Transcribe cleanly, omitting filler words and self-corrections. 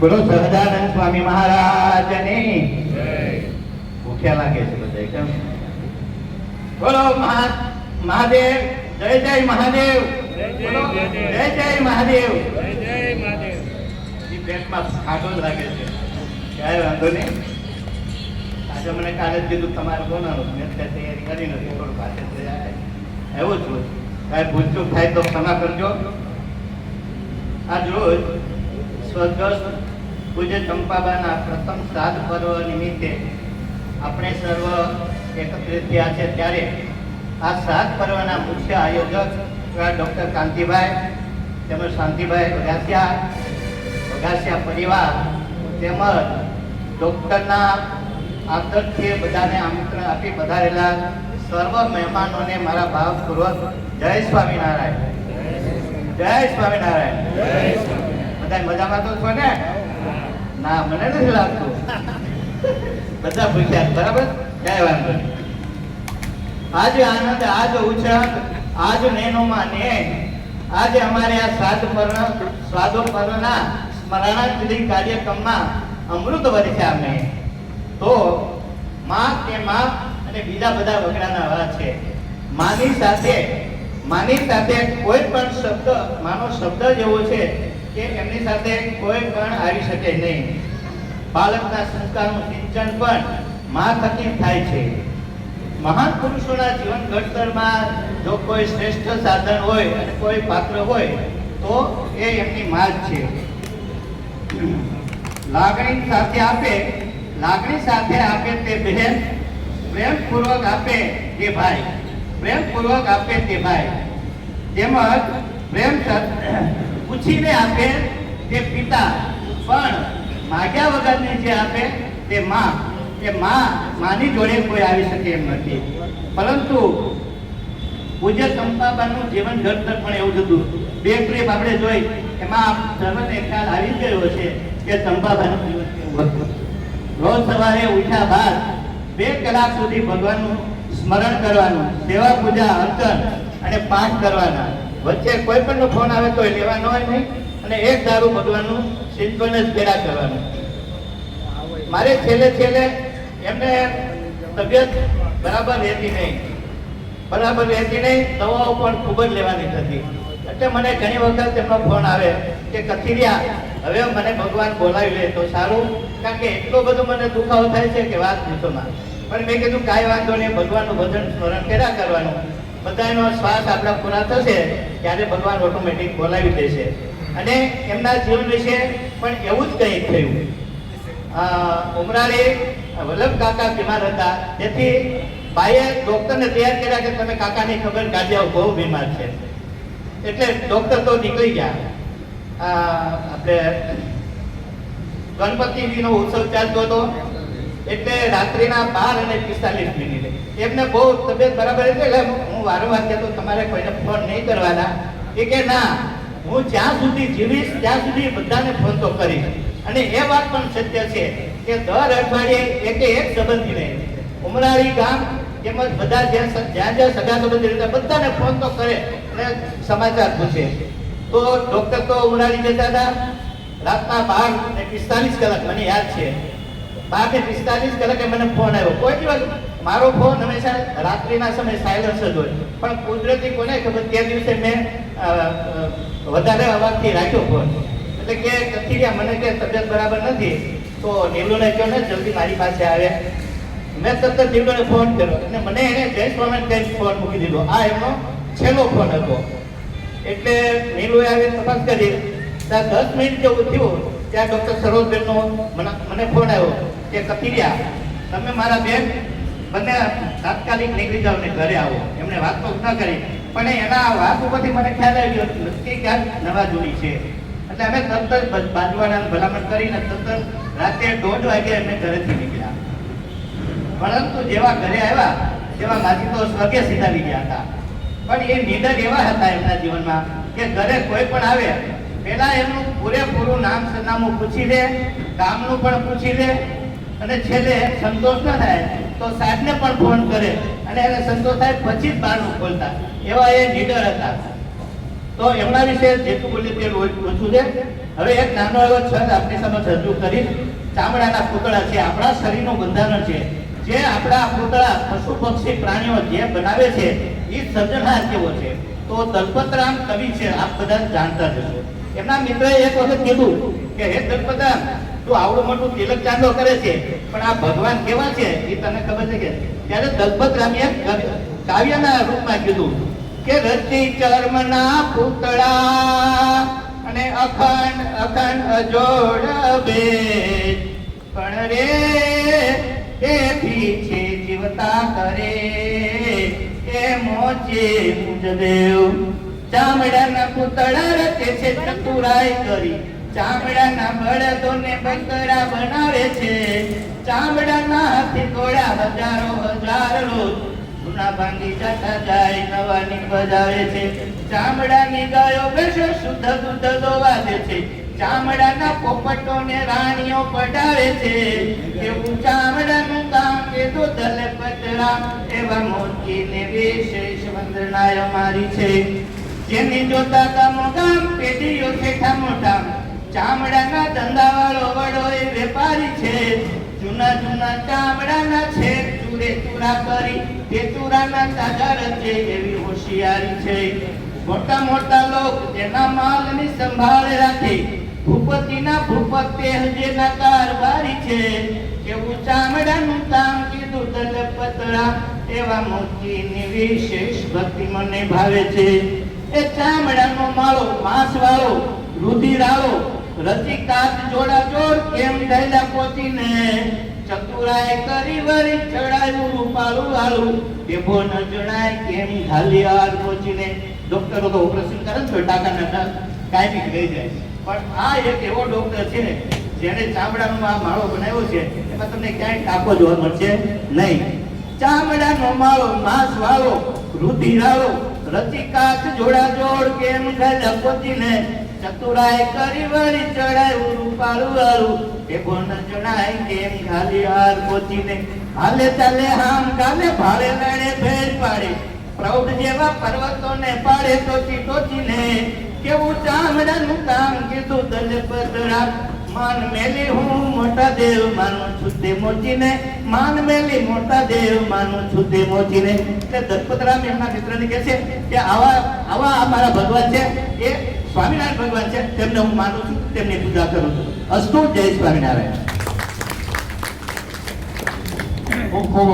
બોલો સહજાનંદ સ્વામી મહારાજની ભૂખ્યા લાગે છે બધા કેમ? બોલો મહાદેવ જય જય મહાદેવ, બોલો જય જય મહાદેવ. પેટમાં ખાટો જ લાગે છે, ક્યાંય વાંધો નહીં. આજે મને કાલે જ કીધું તમારે બોલાવાનું, મેં તૈયારી કરી નથી, થોડું પાછળ જાય એવું જ હોય. કાંઈ ભૂલચૂક થાય તો ક્ષમા કરજો. આજ રોજ સ્વર્ગસ્થ પૂજ્ય ચંપાબાના પ્રથમ શ્રાદ્ધ પર્વ નિમિત્તે આપણે સર્વ એકત્રિત થયા છે. ત્યારે આ શ્રાદ્ધ પર્વના મુખ્ય આયોજક ડૉક્ટર કાંતિભાઈ તેમજ શાંતિભાઈ વઘાસિયા પરિવાર તેમજ ડૉક્ટરના આદરથી બધાને આમંત્રણ આપી પધારેલા સર્વ મહેમાનોને મારા ભાવપૂર્વક જય સ્વામિનારાયણ, જય સ્વામિનારાયણ. બધા મજામાં તો છો ને? ના, મને નથી લાગતું. બધા પૂછ્યા બરાબર, કઈ વાંધો નહીં. આજ આનંદ, આજ ઉછળ, આજ નેનોમાં ને આજે અમારે આ સ્વાદો પર્વના સ્મરણાંજલિ કાર્યક્રમમાં અમૃત વર્ષ્યા અમે તો માં કે માં અને બીજા બધા વગડાના વાત છે. માની સાથે કોઈ પણ શબ્દ, માનો શબ્દ જ એવો છે કે એમની સાથે કોઈ પણ આવી શકે નહીં. બાળકના સંસ્કારનું સિંચન પણ માં થકી થાય છે. મહાન પુરુષોના જીવન ઘડતરમાં જો કોઈ શ્રેષ્ઠ સાધન હોય અને કોઈ પાત્ર હોય તો એ એમની માં જ છે. લાગણી સાથે આપે તે બહેન, પ્રેમપૂર્વક આપે તે ભાઈ, પ્રેમપૂર્વક આપે તે ભાઈ. તેમજ પ્રેમ પૂછીને આપે તે પિતા, પણ માગ્યા વગરની જે આપે તે માં. એ માની જોડે કોઈ આવી શકે એમ નથી. પરંતુ પૂજ્ય ચંપાબાનું જીવન ઘડતર પણ એવું જ હતું. બે ટ્રીપ આપણે જોઈ એમાં સર્વને ખ્યાલ આવી ગયો છે કે ચંપાબાનું જીવન કેવું હતું. રોજ સવારે ઉઠ્યા બાદ 2 કલાક સુધી ભગવાનનું સ્મરણ કરવાનું, સેવા પૂજા અર્ચન અને પાઠ કરવાના. વચ્ચે કોઈ પણ ફોન આવે તો લેવાનો હોય નહીં અને એક દારૂ ભગવાનનું સિંચન જ કર્યા કરવાનું. મારે છેલ્લે એમને તબિયત બરાબર રહેતી નહીં, દવાઓ પણ ખૂબ જ લેવાની થતી. એટલે મને ઘણી વખત એમનો ફોન આવે કે કથિરિયા હવે મને ભગવાન બોલાવી લે તો સારું, કારણ કે એટલો બધો મને દુખાવો થાય છે કે વાત પૂછોમાં. પણ મેં કીધું કાંઈ વાંધો નહીં, ભગવાનનું ભજન સ્મરણ કર્યા કરવાનું. બધાનો શ્વાસ આપણા પૂરા થશે ત્યારે ભગવાન ઓટોમેટિક બોલાવી દેશે. અને એમના જીવન વિશે પણ એવું જ કંઈક થયું. ઉમરાળે વલ્લભ કાકા બીમાર હતા, તેથી ભાઈએ ડોક્ટરને તૈયાર કર્યા કે તમે કાકાની ખબર કાઢી આવો, બહુ બીમાર છે. એટલે ડોક્ટર તો નીકળી ગયા. આપણે ગણપતિજીનો ઉત્સવ ચાલતો હતો, એટલે રાત્રિના 12:45 એમને બહુ તબિયત બરાબર હતી. એટલે હું વારંવાર કહેતો તમારે કોઈને ફોન નહીં કરવાના. એ કે ના, હું જ્યાં સુધી જીવીશ ત્યાં સુધી બધાને ફોન તો કરીશ. અને એ વાત પણ સત્ય છે કે દર અઠવાડિયે એક સંબંધી રહે, ઉમરાળી ગામ તેમજ બધા જ્યાં સગા સંબંધી રહેતા બધાને ફોન તો કરે અને સમાચાર પૂછે. તો ડોક્ટર તો ઉમરાળી જતા હતા રાતના 12:45 કલાક, મને યાદ છે 12:45 કલાકે મને ફોન આવ્યો. કોઈ દિવસ મારો ફોન હંમેશા રાત્રિના સમયે સાયલન્સ જ હોય, પણ કુદરતી કોને ખબર તે દિવસે મેં વધારે અવાજથી રાખ્યો ફોન. એટલે કે કથિરિયા મને કે તબિયત બરાબર નથી તો નીલુને કહો ને જલ્દી મારી પાસે આવે. મેં તરત નીલુને ફોન કર્યો અને મને એને જય સ્વામી કઈ ફોન મૂકી દીધો. આ એમનો છેલ્લો ફોન હતો. એટલે નીલુએ આવી તપાસ કરી, ત્યાં 10 મિનિટ જેવું થયું ત્યાં ડૉક્ટર સરોજબેનનો મને ફોન આવ્યો કે કથિરિયા તમે મારા બેન બંને તાત્કાલિક નીકળી જાઓ ને ઘરે આવો. એમણે વાત તો ન કરી, પણ એના વાત ઉપરથી મને ખ્યાલ આવ્યો કે ક્યાંક નવા જૂની છે. એટલે અમે તરત જ બાજુવાળાને ભલામણ કરીને તરત રાતે 1:30 વાગે અમે ઘરેથી નીકળ્યા. પરંતુ જેવા ઘરે આવ્યા તેવા માજી તો સ્વર્ગે સીધાવી ગયા હતા. પણ એ નિડર એવા હતા એમના જીવનમાં કે ઘરે કોઈ પણ આવે પહેલા એમનું પૂરેપૂરું નામ સરનામું પૂછી લે, ગામનું પણ પૂછી લે, અને છેલ્લે સંતોષ ન થાય તો સાહેબને પણ ફોન કરે અને એને સંતોષ થાય પછી જ બહારનું ખોલતા. એવા એ નિડર હતા. તો એમના વિશે જેટલું બોલીએ તેટલું ઓછું છે. હવે એક નાનો એવો છંદ આપણી સામે રજૂ કરીશ. ચામડાના પૂતળા છે, આપણા શરીરનું બંધારણ છે. જે આપણા પૂતળા પશુ પક્ષી પ્રાણીઓ જે બનાવે છે એ સર્જનહાર કેવો છે. તો દલપતરામ કવિ છે, આપ બધા જાણતા જ હશો. એમના મિત્રએ એક વખત કીધું કે હે દલપતરામ, તું આવડું મોટું તિલક ચાંદો કરે છે, પણ આ ભગવાન કેવા છે એ તને ખબર છે કે? ત્યારે દલપતરામે કાવ્યના રૂપમાં કીધું કે રચી ચર્મના પૂતળા અને અખંડ અખંડ અજોડ બેજ, પણ રે દેખી છે જીવતા કરે એ મોચે મુજદેવ. ચામડાના પૂતળા રચે છે ચતુરાઈ કરી, ચામડાના બળદોને બકરા બનાવે છે, ચામડાના હાથી ઘોડા હજારો હજાર રોજ જૂના ભાંગી જાતા જાય નવાની બજાવે છે, ચામડાની ગાયો બેસો શુદ્ધ દૂધ દોવા દે છે, ચામડાના પોપટોને રાણીઓ પડાવે છે. એવું ચામડાનું કામ કીધું દલપતરા, એવા મોચીને વિશેષ વંદનાય મારી છે. જેની જોતા ગામો ગામ પેઢીઓ ઠેઠા મોટા, ચામડાના ધંધાવાળો વડો એ વેપારી છે. જૂના જૂના ચામડાના છે ચૂરે ચૂરા કરી તે ચૂરાના તાજા રચે એવી હોશિયારી છે. મોટા મોટા લોક જેના માલની સંભાળ રાખે, ભૂપતિના ભૂપતે જેના કારભારી છે. કેવું ચામડાનું કામ કીધું દલપતરા, એવા મોચીની વિશેષ ભક્તિ મને ભાવે છે. એ ચામડાનો માળો માંસ વાળો રુધિરાળો રચી કાચ જોડા જોડ કેમ થયેલા પોચીને, ચતુરાય કરી વળી ચડાયું રૂપાળું વાળું દેભો ન જણાય કેમ ખાલી હાર પહોંચીને. ડોક્ટરો તો ઓપરેશન કરે તો ટાંકા કાયમી રહી જાય, પણ આ એક એવો ડોક્ટર છે જેને ચામડાનો આ માળો બનાવ્યો છે, એમાં તમને ક્યાંય ટાંકો જોવા મળશે નહીં. ચામડાનો માળો માંસ વાળો રુધિરાળો રચી કાચ જોડા જોડ કેમ ખાલી પહોંચીને, ચતુરાય કરી વળી ચડાયું રૂપાળું વાળું દેભો ન જણાય કેમ ખાલી હાર પહોંચીને. હાલે ચાલે હામ કાલે ભાડે લડે ભેર પાડે, પ્રૌઢ જેવા પર્વતોને પાડે ટોચી ટોચીને. કેવું ચામડાનું કામ કીધું દલપતરા, માન મેલી હું મોટા દેવ માનું છું તે મોચીને, માન મેલી મોટા દેવ માનું છું તે મોચીને. એટલે દલપતરામ એમના મિત્રને કહે છે કે આવા અમારા ભગવાન છે, એ સ્વામિનારાયણ ભગવાન છે, તેમને હું માનું છું, તેમની પૂજા કરું છું. અસ્તુ, જય સ્વામિનારાયણ. ખૂબ ખૂબ